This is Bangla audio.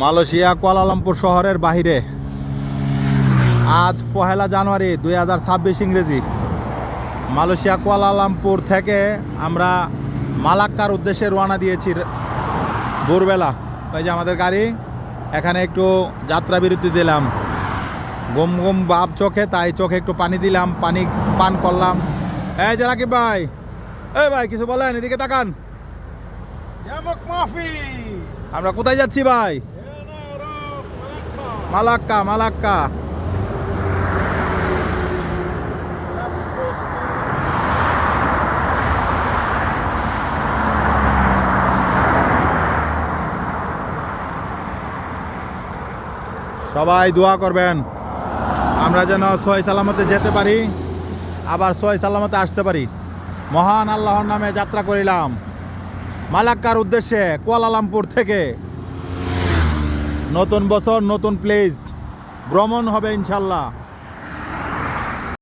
মালয়েশিয়া কুয়ালালামপুর শহরের বাহিরে আজ 1 জানুয়ারি 2026 ইংরেজি। মালয়েশিয়া কুয়ালালামপুর থেকে আমরা মালাক্কার উদ্দেশ্যে রওনা দিয়েছি ভোরবেলা। ওই যে আমাদের গাড়ি, এখানে একটু যাত্রা বিরতি দিলাম, গম গম ভাব চোখে, তাই চোখে একটু পানি দিলাম, পানি পান করলাম। এই যে রাকিব ভাই, এই ভাই কিছু বলেন, এদিকে তাকান। আমরা কোথায় যাচ্ছি ভাই? মালাক্কা। মালাক্কা সবাই দোয়া করবেন আমরা যেন সহি সালামতে যেতে পারি, আবার সহি সালামতে আসতে পারি। মহান আল্লাহর নামে যাত্রা করিলাম মালাক্কার উদ্দেশ্যে কুয়ালালামপুর থেকে। নতুন বছর নতুন প্লেস ভ্রমণ হবে ইনশাল্লাহ।